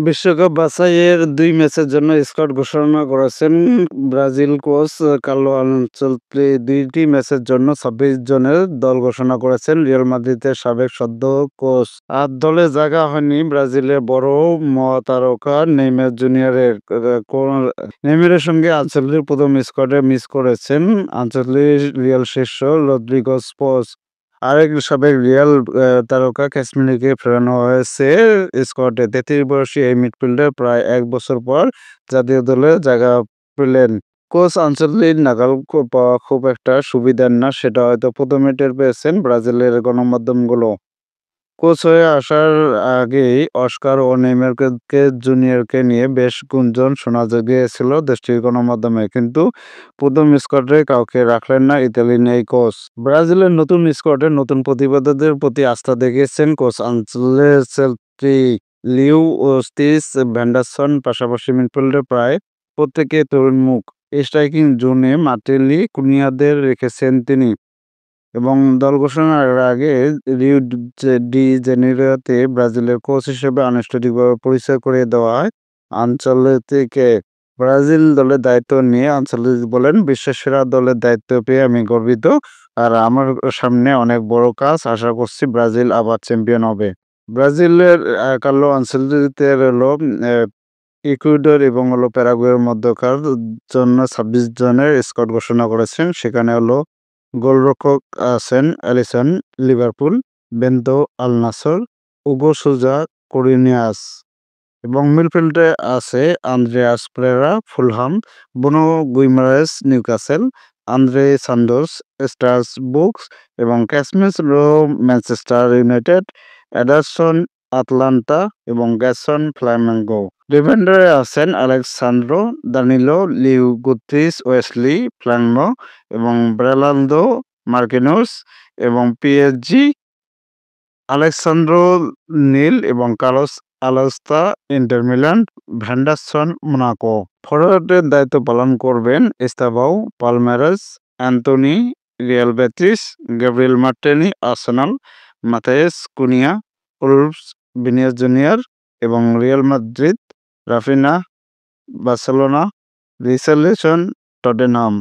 বিশ্বকাপ বাছাইয়ের ২ ম্যাচের জন্য স্কোয়াড ঘোষণা করেছেন ব্রাজিল কোচ কার্লো আনচেলত্তি। ২টি ম্যাচের জন্য ২৬ জনের দল ঘোষণা করেছেন রিয়াল মাদ্রিদের সাবেক সদ্য কোচ। আর দলে জায়গা হয়নি ব্রাজিলের বড় মহাতারকা নেইমার জুনিয়রের। নেইমারের সঙ্গে আনচেলত্তির প্রথম স্কোয়াডে মিস করেছেন আনচেলত্তির রিয়াল শীর্ষ রদ্রিগো স্পোর্টস। আরেক সাবেক রিয়াল তারকা ক্যাসমিরোকে ফেরানো হয়েছে স্কোয়াডে। ৩৩ বয়সী এই মিডফিল্ডার প্রায় ১ বছর পর জাতীয় দলে জায়গা পেলেন। কোচ আনচেলত্তির নাগাল পাওয়া খুব একটা সুবিধার না, সেটা হয়তো প্রথমে টের পেয়েছেন ব্রাজিলের গণমাধ্যমগুলো। কোচ হয়ে আসার আগেই অস্কার ও নেইমারকে জুনিয়রকে নিয়ে বেশ গুঞ্জন শোনা গিয়েছিল দেশটির গণমাধ্যমে, কিন্তু প্রথম স্কোয়াডে কাউকে রাখলেন না ইতালির এই কোচ। ব্রাজিলের নতুন স্কোয়াডে নতুন প্রতিভাদের প্রতি আস্থা দেখিয়েছেন কোচ আনচেলত্তি। লিউ ওস্তিস, ভ্যান্ডারসন পাশাপাশি মিডফিল্ডে প্রায় প্রত্যেকে তরুণ মুখ। স্ট্রাইকিং জোনে মার্টিনেলি, কুনিয়াদের রেখেছেন তিনি। এবং দল ঘোষণার আগে রিও ডি জেনিরোতে ব্রাজিলের কোচ হিসেবে আনুষ্ঠানিকভাবে পরিচয় করিয়ে দেওয়া হয় আনচেলত্তিকে। ব্রাজিল দলের দায়িত্ব নিয়ে আনচেলত্তি বলেন, বিশ্বের সেরা দলের দায়িত্ব পেয়ে আমি গর্বিত। আর আমার সামনে অনেক বড় কাজ। আশা করছি ব্রাজিল আবার চ্যাম্পিয়ন হবে। ব্রাজিলের কার্লো আনচেলত্তির হলো ইকুয়েডর এবং প্যারাগুয়ের মধ্যকার জন্য ২৬ জনের স্কোয়াড ঘোষণা করেছেন। সেখানে গোলরক্ষক আছেন Alisson Liverpool, Bento Al Nassr, Hugo Souza Corinthians, এবং মিডফিল্ডে আছে Andreas Pereira Fulham, Bruno Guimaraes Newcastle, Andrey Santos Strasbourg এবং Casemiro Manchester United, Ederson Atalanta এবং গ্যাসন ফ্লামেঙ্গো। ডিফেন্ডারে আছেন আলেক্সান্দ্রো দানিলো, লিউ গুত্রিস, ওয়েসলি ফ্ল্যাংমো এবং ব্রায়ান্ডো মার্কিনোস এবং পিএসজি আলেক্সান্দ্রো নীল এবং Carlos Augusto Inter Milan, Vanderson Monaco. ফরওয়ার্ডের দায়িত্ব পালন করবেন Estevao Palmeiras, Antony Real Betis, Gabriel Martinelli Arsenal, Matheus Cunha Wolves, Vinicius junior এবং Real Madrid, Raphinha Barcelona, Richarlison Tottenham.